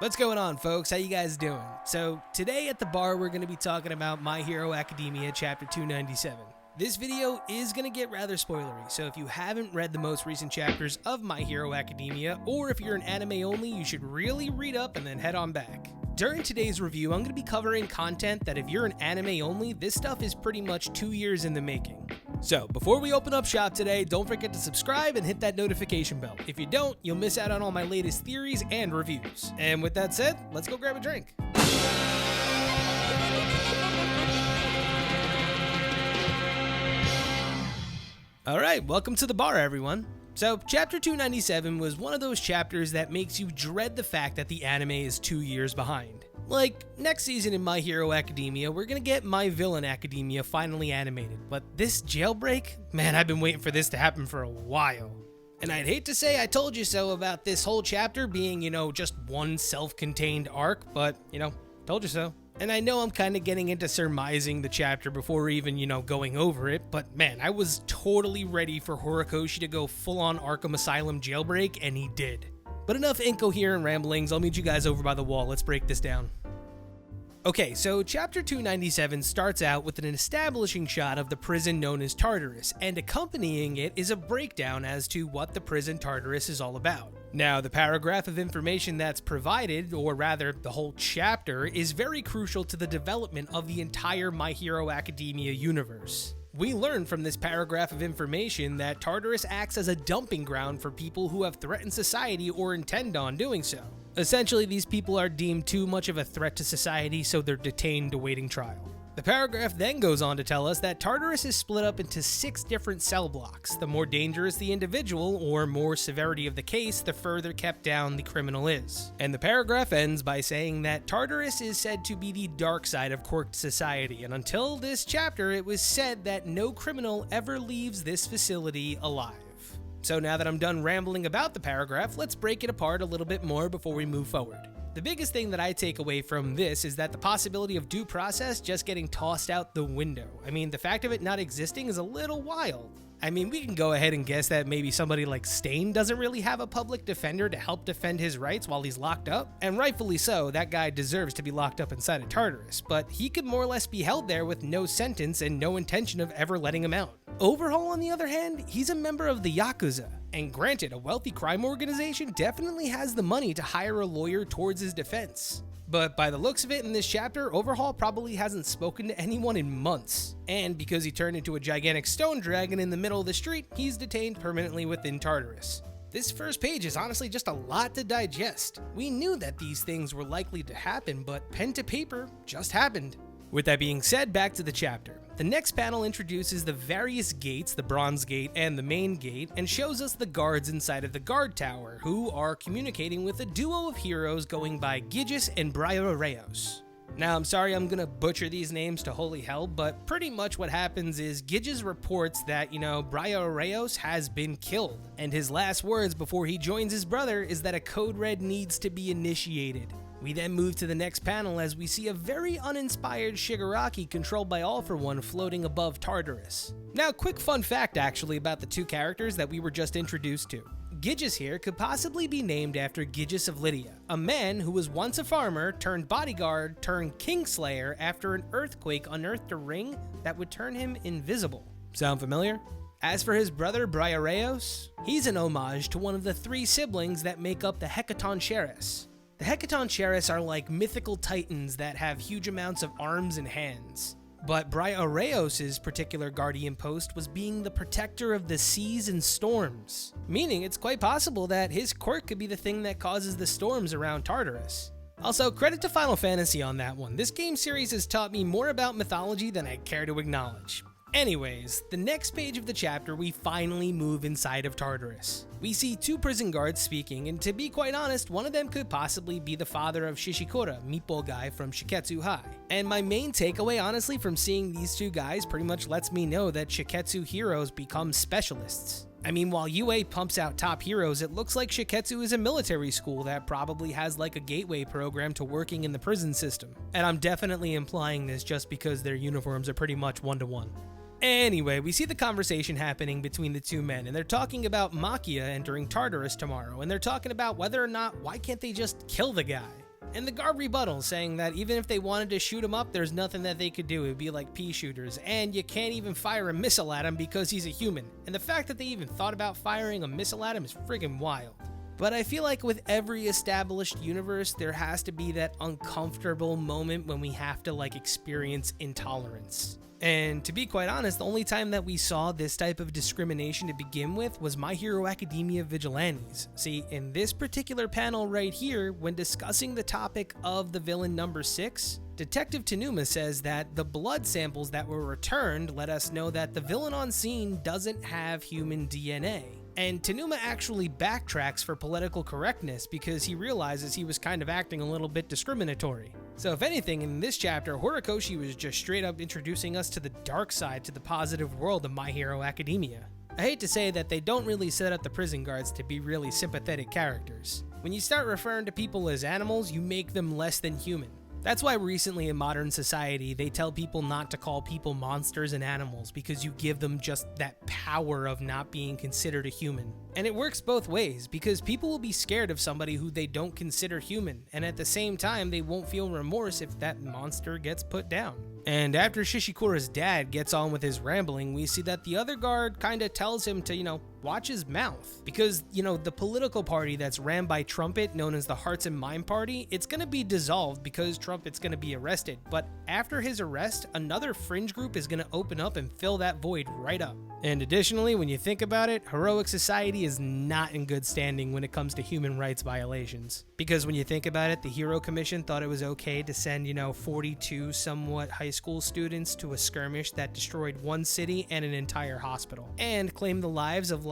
What's going on, folks? How you guys doing? So today at the bar, we're going to be talking about My Hero Academia Chapter 297. This video is going to get rather spoilery, so if you haven't read the most recent chapters of My Hero Academia, or if you're an anime only, you should really read up and then head on back. During today's review, I'm going to be covering content that if you're an anime only, this stuff is pretty much 2 years in the making. So, before we open up shop today, don't forget to subscribe and hit that notification bell. If you don't, you'll miss out on all my latest theories and reviews. And with that said, let's go grab a drink. Alright, welcome to the bar, everyone. So, Chapter 297 was one of those chapters that makes you dread the fact that the anime is 2 years behind. Like, next season in My Hero Academia, we're gonna get My Villain Academia finally animated, but this Jailbreak? Man, I've been waiting for this to happen for a while. And I'd hate to say I told you so about this whole chapter being, just one self-contained arc, but, told you so. And I know I'm kind of getting into surmising the chapter before even, going over it, but man, I was totally ready for Horikoshi to go full-on Arkham Asylum Jailbreak, and he did. But enough incoherent ramblings, I'll meet you guys over by the wall. Let's break this down. Okay, so Chapter 297 starts out with an establishing shot of the prison known as Tartarus, and accompanying it is a breakdown as to what the prison Tartarus is all about. Now, the paragraph of information that's provided, or rather, the whole chapter, is very crucial to the development of the entire My Hero Academia universe. We learn from this paragraph of information that Tartarus acts as a dumping ground for people who have threatened society or intend on doing so. Essentially, these people are deemed too much of a threat to society, so they're detained awaiting trial. The paragraph then goes on to tell us that Tartarus is split up into 6 different cell blocks. The more dangerous the individual, or more severity of the case, the further kept down the criminal is. And the paragraph ends by saying that Tartarus is said to be the dark side of quirked society, and until this chapter, it was said that no criminal ever leaves this facility alive. So now that I'm done rambling about the paragraph, let's break it apart a little bit more before we move forward. The biggest thing that I take away from this is that the possibility of due process just getting tossed out the window. I mean, the fact of it not existing is a little wild. I mean, we can go ahead and guess that maybe somebody like Stain doesn't really have a public defender to help defend his rights while he's locked up, and rightfully so, that guy deserves to be locked up inside of Tartarus, but he could more or less be held there with no sentence and no intention of ever letting him out. Overhaul, on the other hand, he's a member of the Yakuza, and granted, a wealthy crime organization definitely has the money to hire a lawyer towards his defense. But by the looks of it in this chapter, Overhaul probably hasn't spoken to anyone in months. And because he turned into a gigantic stone dragon in the middle of the street, he's detained permanently within Tartarus. This first page is honestly just a lot to digest. We knew that these things were likely to happen, but pen to paper just happened. With that being said, back to the chapter. The next panel introduces the various gates, the Bronze Gate and the Main Gate, and shows us the guards inside of the guard tower, who are communicating with a duo of heroes going by Gijis and Brioreos. Now, I'm sorry I'm gonna butcher these names to holy hell, but pretty much what happens is Gijis reports that, Brioreos has been killed, and his last words before he joins his brother is that a code red needs to be initiated. We then move to the next panel as we see a very uninspired Shigaraki controlled by All For One floating above Tartarus. Now, quick fun fact actually about the two characters that we were just introduced to. Gijis here could possibly be named after Gijis of Lydia, a man who was once a farmer turned bodyguard turned kingslayer after an earthquake unearthed a ring that would turn him invisible. Sound familiar? As for his brother Brioreos, he's an homage to one of the 3 siblings that make up the Hecaton Cheres. The Hecaton Cheres are like mythical titans that have huge amounts of arms and hands. But Brioreos' particular guardian post was being the protector of the seas and storms, meaning it's quite possible that his quirk could be the thing that causes the storms around Tartarus. Also, credit to Final Fantasy on that one. This game series has taught me more about mythology than I care to acknowledge. Anyways, the next page of the chapter, we finally move inside of Tartarus. We see 2 prison guards speaking, and to be quite honest, one of them could possibly be the father of Shishikura, Meatball Guy from Shiketsu High. And my main takeaway, honestly, from seeing these 2 guys pretty much lets me know that Shiketsu heroes become specialists. I mean, while UA pumps out top heroes, it looks like Shiketsu is a military school that probably has like a gateway program to working in the prison system. And I'm definitely implying this just because their uniforms are pretty much one-to-one. Anyway, we see the conversation happening between the 2 men, and they're talking about Makia entering Tartarus tomorrow, and they're talking about whether or not, why can't they just kill the guy? And the guard rebuttals, saying that even if they wanted to shoot him up, there's nothing that they could do. It would be like pea shooters, and you can't even fire a missile at him because he's a human. And the fact that they even thought about firing a missile at him is friggin' wild. But I feel like with every established universe, there has to be that uncomfortable moment when we have to experience intolerance. And to be quite honest, the only time that we saw this type of discrimination to begin with was My Hero Academia Vigilantes. See, in this particular panel right here, when discussing the topic of the villain number 6, Detective Tanuma says that the blood samples that were returned let us know that the villain on scene doesn't have human DNA. And Tanuma actually backtracks for political correctness because he realizes he was kind of acting a little bit discriminatory. So if anything, in this chapter, Horikoshi was just straight up introducing us to the dark side to the positive world of My Hero Academia. I hate to say that they don't really set up the prison guards to be really sympathetic characters. When you start referring to people as animals, you make them less than human. That's why recently in modern society, they tell people not to call people monsters and animals because you give them just that power of not being considered a human. And it works both ways because people will be scared of somebody who they don't consider human, and at the same time, they won't feel remorse if that monster gets put down. And after Shishikura's dad gets on with his rambling, we see that the other guard kind of tells him to, watch his mouth. Because, the political party that's ran by Trumpet, known as the Hearts and Mind Party, it's going to be dissolved because Trumpet's going to be arrested. But after his arrest, another fringe group is going to open up and fill that void right up. And additionally, when you think about it, heroic society is not in good standing when it comes to human rights violations. Because when you think about it, the Hero Commission thought it was okay to send, 42 somewhat high school students to a skirmish that destroyed one city and an entire hospital, and claimed the lives of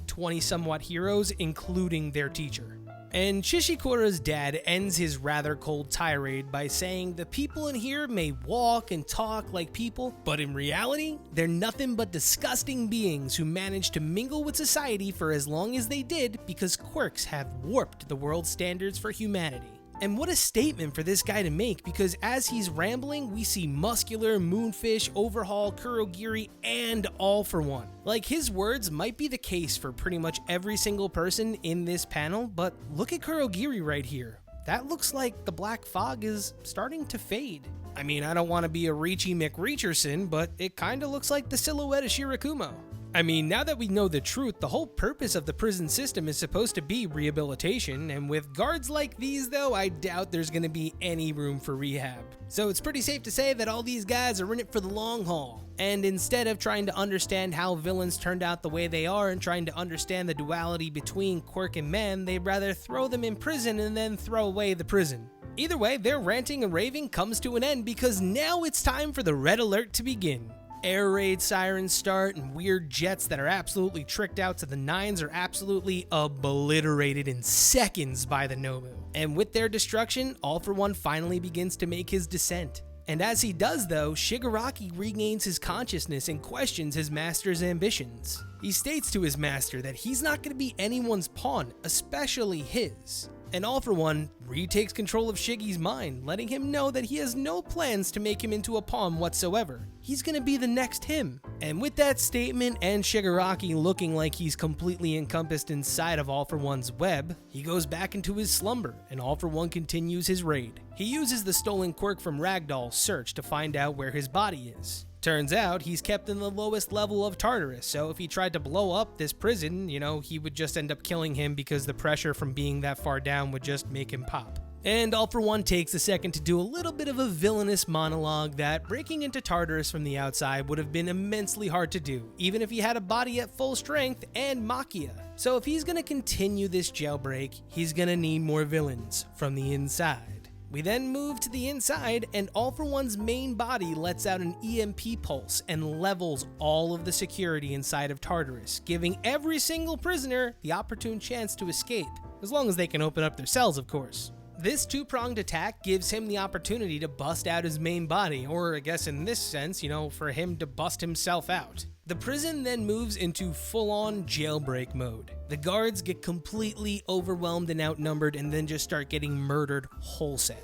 20 somewhat heroes, including their teacher. And Shishikura's dad ends his rather cold tirade by saying the people in here may walk and talk like people, but in reality, they're nothing but disgusting beings who managed to mingle with society for as long as they did because quirks have warped the world's standards for humanity. And what a statement for this guy to make, because as he's rambling, we see Muscular, Moonfish, Overhaul, Kurogiri, and All for One. His words might be the case for pretty much every single person in this panel, but look at Kurogiri right here. That looks like the black fog is starting to fade. I mean, I don't want to be a Reachy McReacherson, but it kinda looks like the silhouette of Shirakumo. I mean, now that we know the truth, the whole purpose of the prison system is supposed to be rehabilitation, and with guards like these though, I doubt there's gonna be any room for rehab. So it's pretty safe to say that all these guys are in it for the long haul. And instead of trying to understand how villains turned out the way they are and trying to understand the duality between quirk and man, they'd rather throw them in prison and then throw away the prison. Either way, their ranting and raving comes to an end because now it's time for the red alert to begin. Air raid sirens start, and weird jets that are absolutely tricked out to the nines are absolutely obliterated in seconds by the Nomu. And with their destruction, All for One finally begins to make his descent. And as he does though, Shigaraki regains his consciousness and questions his master's ambitions. He states to his master that he's not going to be anyone's pawn, especially his. And All for One retakes control of Shiggy's mind, letting him know that he has no plans to make him into a pawn whatsoever. He's gonna be the next him. And with that statement and Shigaraki looking like he's completely encompassed inside of All for One's web, he goes back into his slumber and All for One continues his raid. He uses the stolen quirk from Ragdoll's search to find out where his body is. Turns out he's kept in the lowest level of Tartarus, so if he tried to blow up this prison, he would just end up killing him because the pressure from being that far down would just make him pop. And All for One takes a second to do a little bit of a villainous monologue that breaking into Tartarus from the outside would have been immensely hard to do, even if he had a body at full strength and Makia. So if he's gonna continue this jailbreak, he's gonna need more villains from the inside. We then move to the inside, and All for One's main body lets out an EMP pulse and levels all of the security inside of Tartarus, giving every single prisoner the opportune chance to escape, as long as they can open up their cells, of course. This two-pronged attack gives him the opportunity to bust out his main body, or I guess in this sense, for him to bust himself out. The prison then moves into full-on jailbreak mode. The guards get completely overwhelmed and outnumbered and then just start getting murdered wholesale.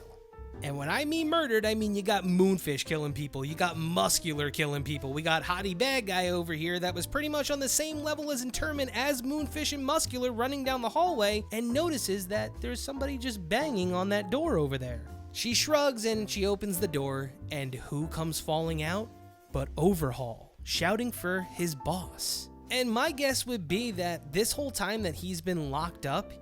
And when I mean murdered, I mean you got Moonfish killing people, you got Muscular killing people, we got Hottie Bad Guy over here that was pretty much on the same level as Interment as Moonfish and Muscular running down the hallway and notices that there's somebody just banging on that door over there. She shrugs and she opens the door, and who comes falling out but Overhaul, shouting for his boss. And my guess would be that this whole time that he's been locked up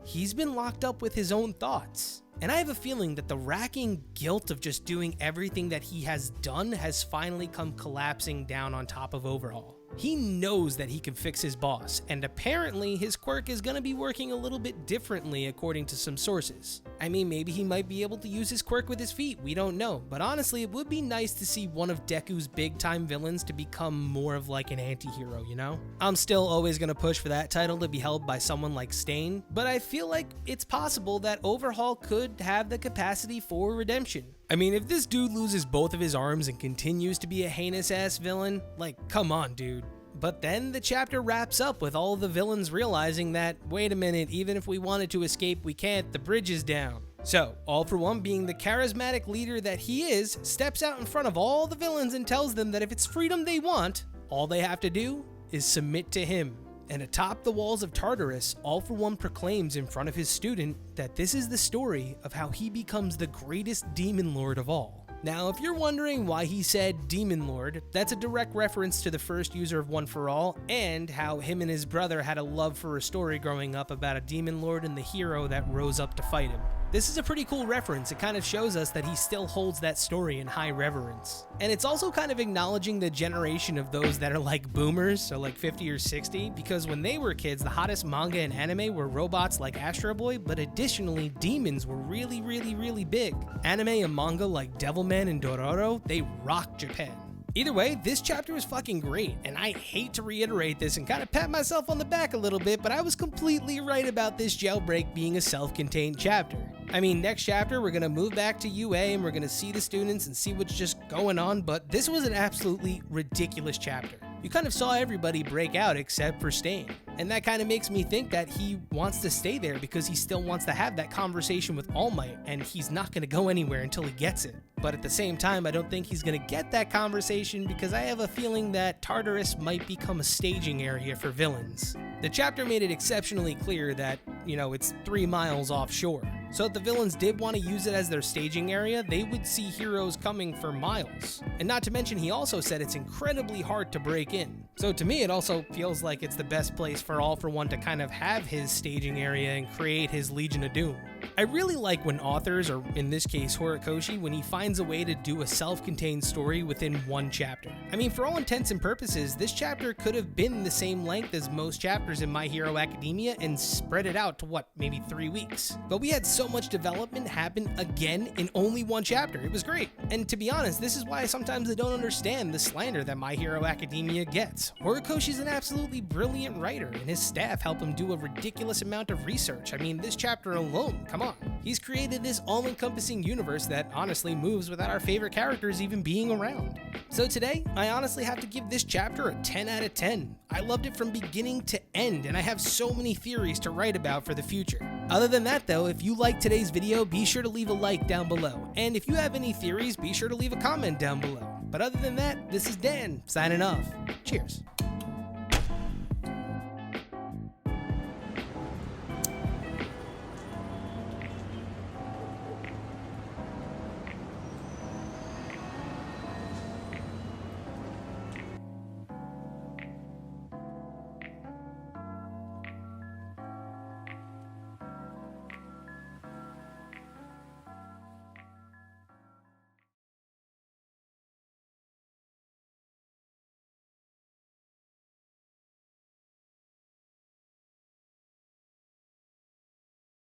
with his own thoughts. And I have a feeling that the racking guilt of just doing everything that he has done has finally come collapsing down on top of Overhaul. He knows that he can fix his boss, and apparently his quirk is going to be working a little bit differently according to some sources. I mean, maybe he might be able to use his quirk with his feet, we don't know, but honestly it would be nice to see one of Deku's big time villains to become more of like an anti-hero, you know? I'm still always going to push for that title to be held by someone like Stain, but I feel like it's possible that Overhaul could have the capacity for redemption. I mean, if this dude loses both of his arms and continues to be a heinous ass villain, like, come on, dude. But then the chapter wraps up with all the villains realizing that, wait a minute, even if we wanted to escape, we can't, the bridge is down. So, All For One, being the charismatic leader that he is, steps out in front of all the villains and tells them that if it's freedom they want, all they have to do is submit to him. And atop the walls of Tartarus, All For One proclaims in front of his student that this is the story of how he becomes the greatest demon lord of all. Now, if you're wondering why he said Demon Lord, that's a direct reference to the first user of One For All, and how him and his brother had a love for a story growing up about a Demon Lord and the hero that rose up to fight him. This is a pretty cool reference. It kind of shows us that he still holds that story in high reverence. And it's also kind of acknowledging the generation of those that are like boomers, so like 50 or 60, because when they were kids, the hottest manga and anime were robots like Astro Boy, but additionally, demons were really, really, really big. Anime and manga like Devilman and Dororo, they rocked Japan. Either way, this chapter was fucking great, and I hate to reiterate this and kind of pat myself on the back a little bit, but I was completely right about this Jailbreak being a self-contained chapter. I mean, next chapter, we're going to move back to UA and we're going to see the students and see what's just going on, but this was an absolutely ridiculous chapter. You kind of saw everybody break out except for Stain. And that kind of makes me think that he wants to stay there because he still wants to have that conversation with All Might, and he's not going to go anywhere until he gets it. But at the same time, I don't think he's going to get that conversation because I have a feeling that Tartarus might become a staging area for villains. The chapter made it exceptionally clear that, it's 3 miles offshore. So if the villains did want to use it as their staging area, they would see heroes coming for miles. And not to mention, he also said it's incredibly hard to break in. So to me, it also feels like it's the best place for All For One to kind of have his staging area and create his Legion of Doom. I really like when authors, or in this case Horikoshi, when he finds a way to do a self-contained story within one chapter. I mean, for all intents and purposes, this chapter could have been the same length as most chapters in My Hero Academia and spread it out to maybe 3 weeks. But we had so much development happen again in only one chapter. It was great. And to be honest, this is why sometimes I don't understand the slander that My Hero Academia gets. Horikoshi's an absolutely brilliant writer, and his staff help him do a ridiculous amount of research. I mean, this chapter alone, come on. He's created this all-encompassing universe that honestly moves without our favorite characters even being around. So today, I honestly have to give this chapter a 10 out of 10. I loved it from beginning to end, and I have so many theories to write about for the future. Other than that though, if you liked today's video, be sure to leave a like down below. And if you have any theories, be sure to leave a comment down below. But other than that, this is Dan, signing off. Cheers.